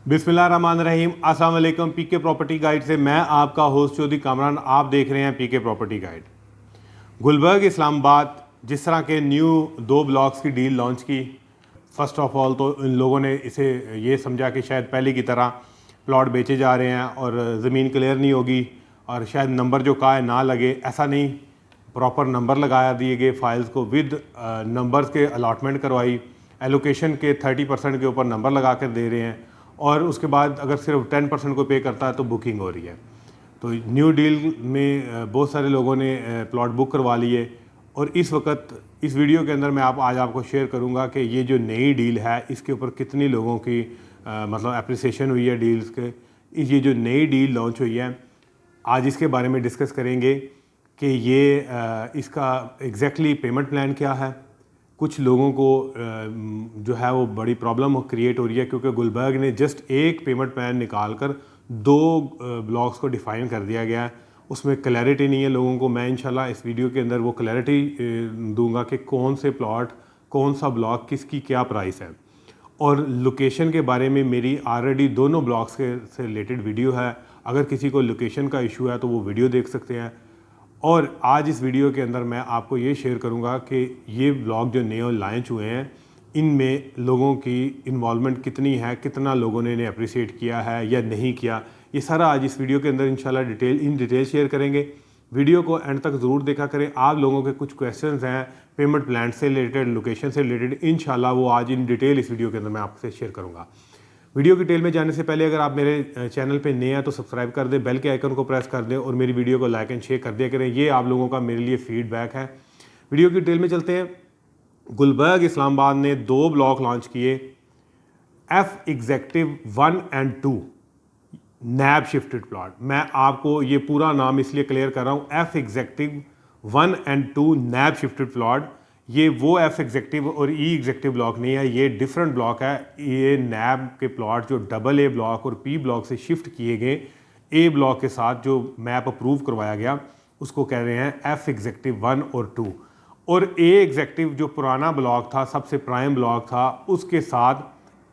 बिस्मिल्लाहिर्रहमानिर्रहीम। अस्सलाम वालेकुम। पीके प्रॉपर्टी गाइड से मैं आपका होस्ट चौधरी कामरान। आप देख रहे हैं पीके प्रॉपर्टी गाइड। गुलबर्ग इस्लामाबाद जिस तरह के न्यू 2 ब्लॉक्स की डील लॉन्च की, फ़र्स्ट ऑफ ऑल तो इन लोगों ने इसे ये समझा कि शायद पहले की तरह प्लॉट बेचे जा रहे हैं और ज़मीन क्लियर नहीं होगी और शायद नंबर जो कहा है ना लगे। ऐसा नहीं, प्रॉपर नंबर लगाया दिए गए, फाइल्स को विद नंबर्स के अलॉटमेंट करवाई, एलोकेशन के 30% के ऊपर नंबर लगा कर दे रहे हैं और उसके बाद अगर सिर्फ 10% को पे करता है तो बुकिंग हो रही है। तो न्यू डील में बहुत सारे लोगों ने प्लॉट बुक करवा लिए और इस वक्त इस वीडियो के अंदर मैं आज आपको शेयर करूंगा कि ये जो नई डील है इसके ऊपर कितनी लोगों की मतलब एप्रिसिएशन हुई है डील्स के। ये जो नई डील लॉन्च हुई है आज इसके बारे में डिस्कस करेंगे कि ये इसका एग्जैक्टली पेमेंट प्लान क्या है। कुछ लोगों को जो है वो बड़ी प्रॉब्लम क्रिएट हो रही है क्योंकि गुलबर्ग ने जस्ट एक पेमेंट प्लान निकाल कर 2 ब्लॉक्स को डिफ़ाइन कर दिया गया है। उसमें क्लैरिटी नहीं है लोगों को। मैं इंशाल्लाह इस वीडियो के अंदर वो क्लैरिटी दूंगा कि कौन से प्लॉट, कौन सा ब्लॉक, किसकी क्या प्राइस है। और लोकेशन के बारे में मेरी ऑलरेडी दोनों ब्लॉक्स के से रिलेटेड वीडियो है। अगर किसी को लोकेशन का इशू है तो वो वीडियो देख सकते हैं। और आज इस वीडियो के अंदर मैं आपको ये शेयर करूंगा कि ये ब्लॉग जो नए लॉन्च हुए हैं इनमें लोगों की इन्वॉल्वमेंट कितनी है, कितना लोगों ने इन्हें अप्रिशिएट किया है या नहीं किया। ये सारा आज इस वीडियो के अंदर इंशाल्लाह डिटेल शेयर करेंगे। वीडियो को एंड तक ज़रूर देखा करें। आप लोगों के कुछ क्वेश्चंस हैं पेमेंट प्लान से रिलेटेड, लोकेशन से रिलेटेड, इंशाल्लाह वो आज इन डिटेल इस वीडियो के अंदर मैं आपसे शेयर करूँगा। वीडियो की डिटेल में जाने से पहले अगर आप मेरे चैनल पे नए हैं तो सब्सक्राइब कर दें, बेल के आइकन को प्रेस कर दें और मेरी वीडियो को लाइक एंड शेयर कर दिया करें। ये आप लोगों का मेरे लिए फीडबैक है। वीडियो की डिटेल में चलते हैं। गुलबर्ग इस्लामाबाद ने 2 ब्लॉक लॉन्च किए, F executive 1 and 2 NAB shifted plot. मैं आपको ये पूरा नाम इसलिए क्लियर कर रहा हूँ, F executive 1 and 2 NAB shifted plot. ये वो एफ एग्जेक्टिव और ई एग्जेक्टिव ब्लॉक नहीं है, ये डिफरेंट ब्लॉक है। ये नैब के प्लॉट जो डबल ए ब्लॉक और पी ब्लॉक से शिफ्ट किए गए ए ब्लॉक के साथ जो मैप अप्रूव करवाया गया उसको कह रहे हैं एफ एग्जेक्टिव 1 और 2। और ए एग्जेक्टिव जो पुराना ब्लॉक था, सबसे प्राइम ब्लॉक था, उसके साथ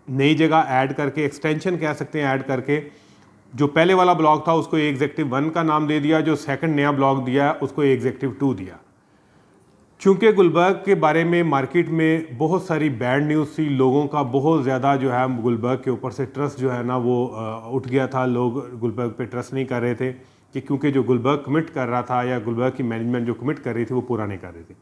नई जगह ऐड करके, एक्सटेंशन कह सकते हैं, ऐड करके जो पहले वाला ब्लॉक था उसको ए एग्जेक्टिव 1 का नाम दे दिया, जो सेकंड नया ब्लॉक दिया है उसको ए एग्जेक्टिव 2 दिया। चूँकि गुलबर्ग के बारे में मार्केट में बहुत सारी बैड न्यूज़ थी, लोगों का बहुत ज़्यादा जो है गुलबर्ग के ऊपर से ट्रस्ट जो है ना वो उठ गया था। लोग गुलबर्ग पे ट्रस्ट नहीं कर रहे थे कि क्योंकि जो गुलबर्ग कमिट कर रहा था या गुलबर्ग की मैनेजमेंट जो कमिट कर रही थी वो पूरा नहीं कर रही थी।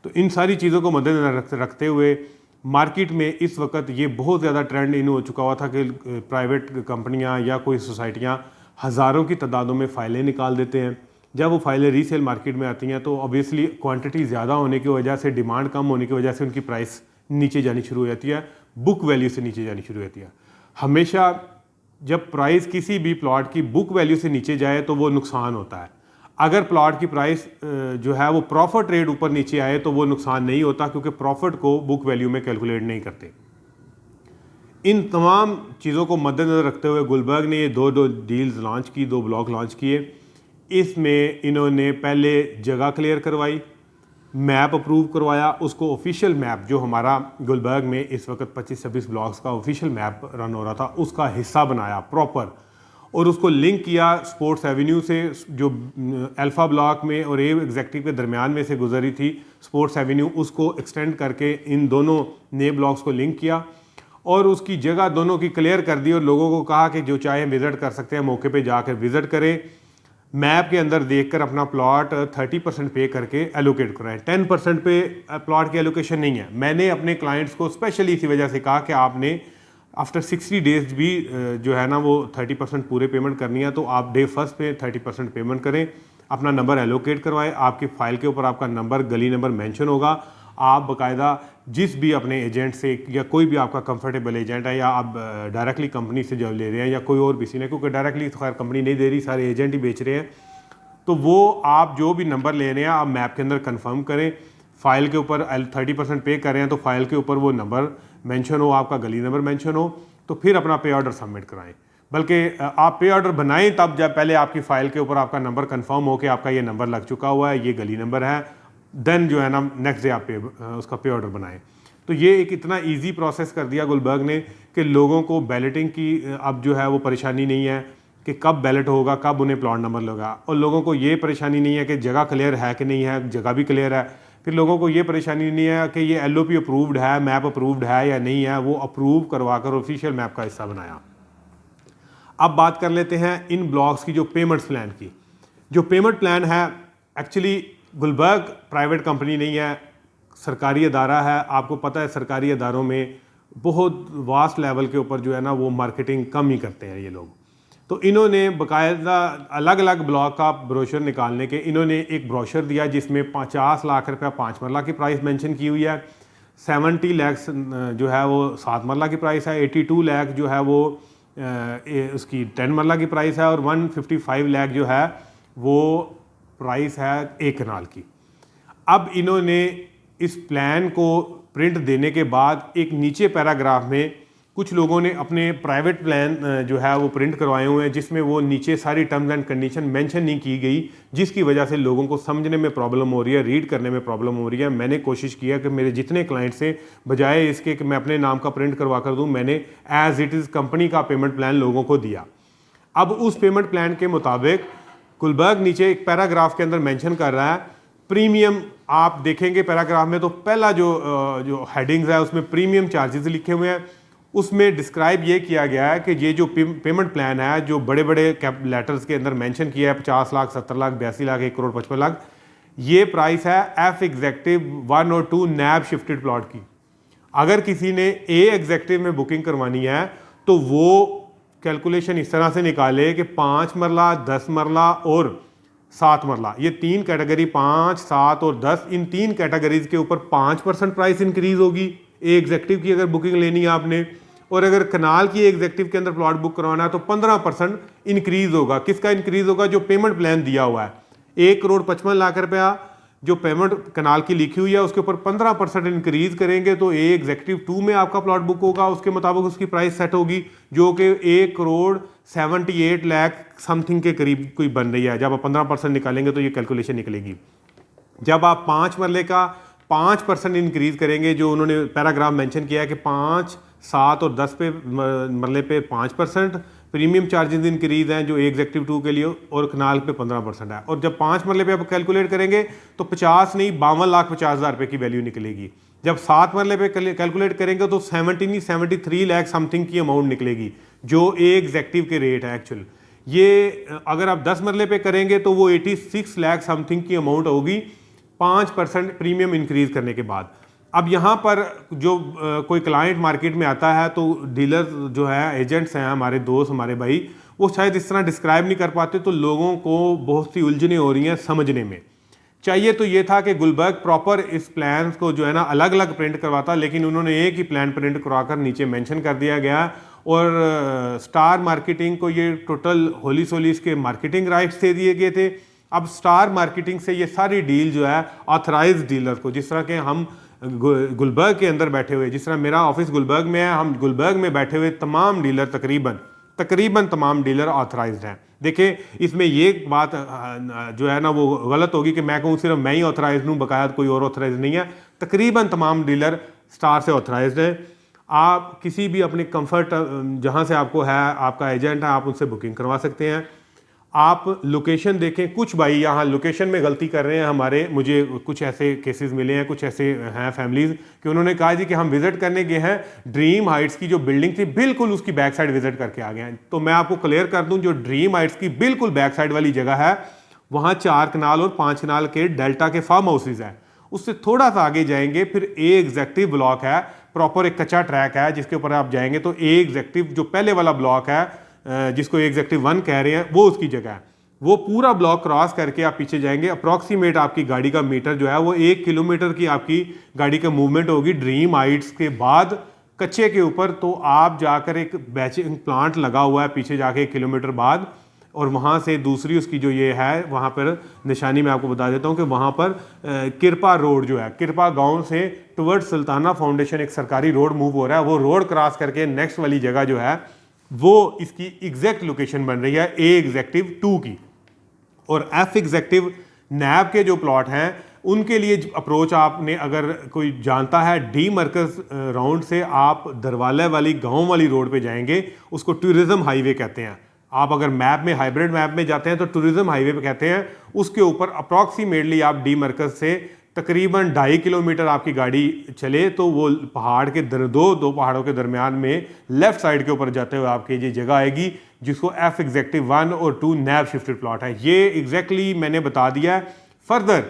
तो इन सारी चीज़ों को मद्देनजर रखते हुए मार्केट में इस वक्त ये बहुत ज़्यादा ट्रेंड इन हो चुका हुआ था कि प्राइवेट कंपनियाँ या कोई सोसाइटियाँ हज़ारों की तादादों में फ़ाइलें निकाल देते हैं। जब वो फाइलें रीसेल मार्केट में आती हैं तो ऑब्वियसली क्वांटिटी ज़्यादा होने की वजह से, डिमांड कम होने की वजह से उनकी प्राइस नीचे जानी शुरू हो जाती है, बुक वैल्यू से नीचे जानी शुरू हो जाती है। हमेशा जब प्राइस किसी भी प्लॉट की बुक वैल्यू से नीचे जाए तो वो नुकसान होता है। अगर प्लॉट की प्राइस जो है वो प्रॉफिट रेट ऊपर नीचे आए तो वो नुकसान नहीं होता क्योंकि प्रॉफिट को बुक वैल्यू में कैलकुलेट नहीं करते। इन तमाम चीज़ों को मद्देनजर रखते हुए गुलबर्ग ने ये 2 डील्स लॉन्च की, 2 ब्लॉक लॉन्च किए। इसमें इन्होंने पहले जगह क्लियर करवाई, मैप अप्रूव करवाया, उसको ऑफिशियल मैप जो हमारा गुलबर्ग में इस वक्त 25-26 ब्लॉक्स का ऑफिशियल मैप रन हो रहा था उसका हिस्सा बनाया प्रॉपर और उसको लिंक किया स्पोर्ट्स एवेन्यू से, जो अल्फ़ा ब्लॉक में और ए एग्जेक्टिव के दरमियान में से गुजरी थी स्पोर्ट्स एवेन्यू, उसको एक्सटेंड करके इन दोनों नए ब्लॉक्स को लिंक किया और उसकी जगह दोनों की क्लियर कर दी और लोगों को कहा कि जो चाहे विज़िट कर सकते हैं, मौके पे जाकर विज़िट करें, मैप के अंदर देखकर अपना प्लॉट 30% पे करके एलोकेट कराएं। 10% पे प्लॉट की एलोकेशन नहीं है। मैंने अपने क्लाइंट्स को स्पेशली इसी वजह से कहा कि आपने आफ्टर 60 डेज भी जो है ना वो 30% पूरे पेमेंट करनी है, तो आप डे फर्स्ट पे 30% पेमेंट करें, अपना नंबर एलोकेट करवाएं। आपकी फ़ाइल के ऊपर आपका नंबर, गली नंबर मेंशन होगा। आप बाकायदा जिस भी अपने एजेंट से या कोई भी आपका कंफर्टेबल एजेंट है या आप डायरेक्टली कंपनी से जो ले रहे हैं या कोई और किसी ने, क्योंकि डायरेक्टली तो खैर कंपनी नहीं दे रही, सारे एजेंट ही बेच रहे हैं, तो वो आप जो भी नंबर ले रहे हैं आप मैप के अंदर कंफर्म करें। फ़ाइल के ऊपर 30% पे कर रहे हैं तो फाइल के ऊपर वो नंबर मेंशन हो, आपका गली नंबर मेंशन हो, तो फिर अपना पे ऑर्डर सबमिट कराएं। बल्कि आप पे ऑर्डर बनाएं तब जब पहले आपकी फ़ाइल के ऊपर आपका नंबर कंफर्म हो कि आपका ये नंबर लग चुका हुआ है, ये गली नंबर है, देन जो है ना नेक्स्ट डे आप उसका पे ऑर्डर बनाएं। तो ये एक इतना इजी प्रोसेस कर दिया गुलबर्ग ने कि लोगों को बैलेटिंग की अब जो है वो परेशानी नहीं है कि कब बैलेट होगा, कब उन्हें प्लॉट नंबर लगा, और लोगों को ये परेशानी नहीं है कि जगह क्लियर है कि नहीं है, जगह भी क्लियर है। फिर लोगों को ये परेशानी नहीं है कि ये LOP अप्रूव्ड है, मैप अप्रूव्ड है या नहीं है, वो अप्रूव करवा कर ऑफिशियल मैप का हिस्सा बनाया। अब बात कर लेते हैं इन ब्लॉक्स की जो पेमेंट्स प्लान की। जो पेमेंट प्लान है, एक्चुअली गुलबर्ग प्राइवेट कंपनी नहीं है, सरकारी अदारा है। आपको पता है सरकारी अदारों में बहुत वास्ट लेवल के ऊपर जो है ना वो मार्केटिंग कम ही करते हैं ये लोग। तो इन्होंने बाकायदा अलग अलग ब्लॉक का ब्रोशर निकालने के इन्होंने एक ब्रोशर दिया जिसमें 50 लाख रुपया 5 मरला की प्राइस मेंशन की हुई है, 70 लाख जो है वो 7 मरला की प्राइस है, 82 लाख जो है वो उसकी 10 मरला की प्राइस है, और 155 लाख जो है वो प्राइस है 1 कनाल की। अब इन्होंने इस प्लान को प्रिंट देने के बाद एक नीचे पैराग्राफ में कुछ लोगों ने अपने प्राइवेट प्लान जो है वो प्रिंट करवाए हुए हैं, जिसमें वो नीचे सारी टर्म्स एंड कंडीशन मेंशन नहीं की गई, जिसकी वजह से लोगों को समझने में प्रॉब्लम हो रही है, रीड करने में प्रॉब्लम हो रही है। मैंने कोशिश किया कि मेरे जितने क्लाइंट से बजाय इसके कि मैं अपने नाम का प्रिंट करवा कर दूँ, मैंने एज इट इज़ कंपनी का पेमेंट प्लान लोगों को दिया। अब उस पेमेंट प्लान के मुताबिक गुलबर्ग नीचे एक पैराग्राफ के अंदर मेंशन कर रहा है प्रीमियम। आप देखेंगे पैराग्राफ में तो पहला जो हेडिंग्स है उसमें प्रीमियम चार्जेस लिखे हुए हैं। उसमें डिस्क्राइब ये किया गया है कि ये जो पेमेंट प्लान है जो बड़े बड़े कैप लेटर्स के अंदर मेंशन किया है 50 लाख 70 लाख 82 लाख 1 करोड़ 55 लाख, ये प्राइस है F एग्जेक्टिव 1 और 2 नैब शिफ्टेड प्लॉट की। अगर किसी ने A एग्जेक्टिव में बुकिंग करवानी है तो वो कैलकुलेशन इस तरह से निकाले कि 5 मरला 10 मरला और 7 मरला, ये 3 कैटेगरी 5, 7 और 10, इन 3 कैटेगरीज के ऊपर 5% प्राइस इंक्रीज होगी ए एग्जेक्टिव की अगर बुकिंग लेनी है आपने, और अगर कनाल की एग्जेक्टिव के अंदर प्लॉट बुक करवाना है तो 15% इंक्रीज होगा। किसका इंक्रीज होगा? जो पेमेंट प्लान दिया हुआ है 1 करोड़ 55 लाख रुपया जो पेमेंट कनाल की लिखी हुई है उसके ऊपर 15% इंक्रीज करेंगे तो ए एग्जेक्टिव 2 में आपका प्लॉट बुक होगा, उसके मुताबिक उसकी प्राइस सेट होगी जो कि 1 करोड़ 78 लाख समथिंग के करीब कोई बन रही है। जब आप 15% निकालेंगे तो ये कैलकुलेशन निकलेगी। जब आप 5 मरले का 5% इंक्रीज करेंगे, जो उन्होंने पैराग्राफ मेंशन किया है कि 5, 7 और 10 पे मरले पे 5% प्रीमियम चार्जेस इंक्रीज हैं जो एग्जेक्टिव 2 के लिए, और कनाल पे 15% है। और जब 5 मरले पे आप कैलकुलेट करेंगे तो 50 नहीं 52,50,000 रुपये की वैल्यू निकलेगी। जब 7 मरले पे कैलकुलेट करेंगे तो 73 लाख समथिंग की अमाउंट निकलेगी जो एग्जेक्टिव के रेट है एक्चुअल। ये अगर आप 10 मरले पे करेंगे तो वो 86 लाख समथिंग की अमाउंट होगी 5% प्रीमियम इंक्रीज करने के बाद। अब यहाँ पर जो कोई क्लाइंट मार्केट में आता है तो डीलर जो है, एजेंट्स हैं हमारे दोस्त हमारे भाई, वो शायद इस तरह डिस्क्राइब नहीं कर पाते, तो लोगों को बहुत सी उलझनें हो रही हैं समझने में। चाहिए तो ये था कि गुलबर्ग प्रॉपर इस प्लान को जो है ना अलग अलग प्रिंट करवाता, लेकिन उन्होंने एक ही प्लान प्रिंट करवाकर नीचे मेंशन कर दिया गया। और स्टार मार्केटिंग को ये टोटल होली सोली के मार्केटिंग राइट्स दे दिए गए थे। अब स्टार मार्केटिंग से ये सारी डील जो है ऑथराइज्ड डीलर को, जिस तरह के हम गुलबर्ग के अंदर बैठे हुए, जिस तरह मेरा ऑफिस गुलबर्ग में है, हम गुलबर्ग में बैठे हुए तमाम डीलर तकरीबन तमाम डीलर ऑथराइज्ड हैं। देखिए इसमें ये बात जो है ना वो गलत होगी कि मैं कहूँ सिर्फ मैं ही ऑथराइज्ड हूँ, बकाया कोई और ऑथराइज नहीं है। तकरीबन तमाम डीलर स्टार से ऑथराइज्ड है। आप किसी भी अपने कंफर्ट जहाँ से आपको है, आपका एजेंट है, आप उनसे बुकिंग करवा सकते हैं। आप लोकेशन देखें, कुछ भाई यहाँ लोकेशन में गलती कर रहे हैं हमारे, मुझे कुछ ऐसे केसेस मिले हैं, कुछ ऐसे हैं फैमिलीज़ कि उन्होंने कहा जी कि हम विज़िट करने गए हैं, ड्रीम हाइट्स की जो बिल्डिंग थी बिल्कुल उसकी बैक साइड विज़िट करके आ गए हैं। तो मैं आपको क्लियर कर दूं, जो ड्रीम हाइट्स की बिल्कुल बैक साइड वाली जगह है वहाँ 4 कनाल और 5 कनाल के डेल्टा के फार्म हाउसेज हैं। उससे थोड़ा सा आगे जाएंगे फिर ए एग्जेक्टिव ब्लॉक है, प्रॉपर एक कच्चा ट्रैक है जिसके ऊपर आप जाएंगे तो ए एग्जेक्टिव जो पहले वाला ब्लॉक है जिसको एग्जेक्टिव 1 कह रहे हैं वो उसकी जगह है। वो पूरा ब्लॉक क्रॉस करके आप पीछे जाएंगे, अप्रॉक्सीमेट आपकी गाड़ी का मीटर जो है वो 1 किलोमीटर की आपकी गाड़ी का मूवमेंट होगी ड्रीम हाइट्स के बाद कच्चे के ऊपर। तो आप जाकर एक बैचिंग प्लांट लगा हुआ है पीछे जाके 1 किलोमीटर बाद, और वहाँ से दूसरी उसकी जो ये है वहाँ पर निशानी मैं आपको बता देता हूँ कि वहाँ पर किरपा रोड जो है, किरपा गांव से टुवर्ड्स सुल्ताना फाउंडेशन एक सरकारी रोड मूव हो रहा है। वो रोड क्रॉस करके नेक्स्ट वाली जगह जो है वो इसकी एग्जैक्ट लोकेशन बन रही है ए एग्जेक्टिव 2 की। और एफ एग्जेक्टिव नैब के जो प्लॉट हैं उनके लिए अप्रोच आपने अगर कोई जानता है, डी मरकज राउंड से आप दरवाला वाली गांव वाली रोड पे जाएंगे, उसको टूरिज्म हाईवे कहते हैं। आप अगर मैप में हाइब्रिड मैप में जाते हैं तो टूरिज्म हाईवे पे कहते हैं। उसके ऊपर अप्रॉक्सीमेटली आप डी मरकज से तकरीबन 2.5 किलोमीटर आपकी गाड़ी चले तो वो पहाड़ के दो पहाड़ों के दरमियान में लेफ्ट साइड के ऊपर जाते हुए आपकी ये जगह आएगी जिसको एफ एग्जेक्टिव 1 और 2 नैब शिफ्टेड प्लॉट है। ये एग्जैक्टली मैंने बता दिया है। फर्दर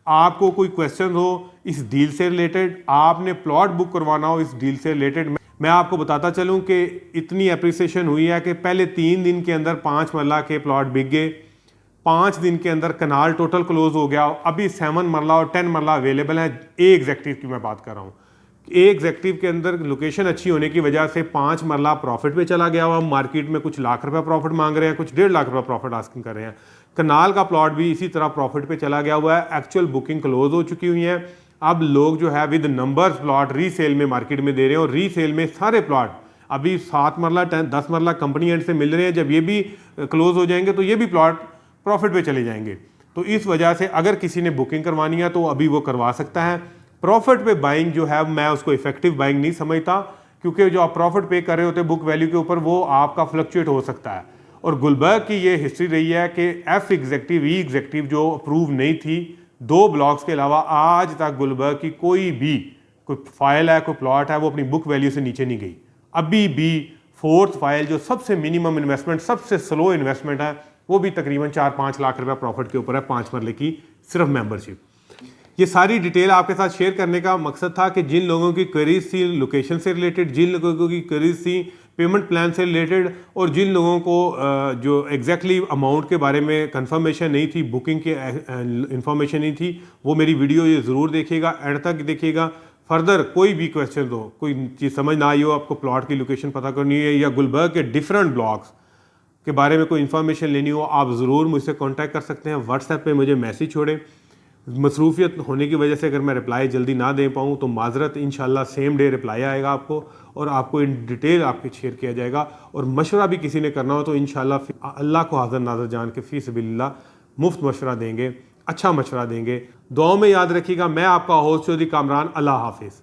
आपको कोई क्वेश्चन हो इस डील से रिलेटेड, आपने प्लॉट बुक करवाना हो इस डील से रिलेटेड, मैं आपको बताता चलूं कि इतनी अप्रिसिएशन हुई है कि पहले 3 दिन के अंदर 5 मरला के प्लॉट बिक गए, 5 दिन के अंदर कनाल टोटल क्लोज हो गया। अभी 7 मरला और 10 मरला अवेलेबल है। ए एग्जेक्टिव की मैं बात कर रहा हूँ। ए एग्जेक्टिव के अंदर लोकेशन अच्छी होने की वजह से 5 मरला प्रॉफिट पे चला गया हुआ। मार्केट में कुछ लाख रुपए प्रॉफिट मांग रहे हैं, कुछ 1.5 लाख रुपए प्रॉफिट आस्किंग कर रहे हैं। कनाल का प्लॉट भी इसी तरह प्रॉफिट पे चला गया हुआ है। एक्चुअल बुकिंग क्लोज हो चुकी हुई है। अब लोग जो है विद नंबर्स प्लॉट रीसेल में मार्केट में दे रहे हैं और रीसेल में सारे प्लॉट अभी 7 मरला 10 मरला कंपनी एंड से मिल रहे हैं। जब ये भी क्लोज हो जाएंगे तो ये भी प्लॉट प्रॉफिट पे चले जाएंगे। तो इस वजह से अगर किसी ने बुकिंग करवानी है तो अभी वो करवा सकता है। प्रॉफिट पे बाइंग जो है मैं उसको इफेक्टिव बाइंग नहीं समझता, क्योंकि जो आप प्रॉफिट पे कर रहे होते बुक वैल्यू के ऊपर वो आपका फ्लक्चुएट हो सकता है। और गुलबर्ग की ये हिस्ट्री रही है कि एफ एग्जेक्टिव ई एग्जेक्टिव जो अप्रूव नहीं थी 2 ब्लॉक्स के अलावा आज तक गुलबर्ग की कोई फाइल है, कोई प्लॉट है, वो अपनी बुक वैल्यू से नीचे नहीं गई। अभी भी 4th फाइल जो सबसे मिनिमम इन्वेस्टमेंट, सबसे स्लो इन्वेस्टमेंट है, वो भी तकरीबन 4-5 लाख रुपए प्रॉफिट के ऊपर है 5 मरले की सिर्फ मेंबरशिप। ये सारी डिटेल आपके साथ शेयर करने का मकसद था कि जिन लोगों की क्वेरीज थी लोकेशन से रिलेटेड, जिन लोगों की क्वेरीज थी पेमेंट प्लान से रिलेटेड, और जिन लोगों को जो एग्जैक्टली अमाउंट के बारे में कंफर्मेशन नहीं थी, बुकिंग की इंफॉर्मेशन नहीं थी, वो मेरी वीडियो ये ज़रूर देखिएगा, एंड तक देखिएगा। फर्दर कोई भी क्वेश्चन हो, कोई चीज़ समझ ना आई हो, आपको प्लॉट की लोकेशन पता करनी है या गुलबर्ग के डिफरेंट ब्लॉक्स के बारे में कोई इन्फॉर्मेशन लेनी हो, आप ज़रूर मुझसे कांटेक्ट कर सकते हैं। व्हाट्सएप पे मुझे मैसेज छोड़ें। मसरूफियत होने की वजह से अगर मैं रिप्लाई जल्दी ना दे पाऊँ तो माजरत, इंशाल्लाह सेम डे रिप्लाई आएगा आपको और आपको इन डिटेल आपके शेयर किया जाएगा। और मशवरा भी किसी ने करना हो तो इंशाल्लाह अल्लाह को हाज़िर नाज़र जान के फ़ी सबिलिल्लाह मुफ्त मशवरा देंगे, अच्छा मशवरा देंगे। दुआओं में याद रखिएगा। मैं आपका होस्ट चौधरी कामरान। अल्लाह हाफिज़।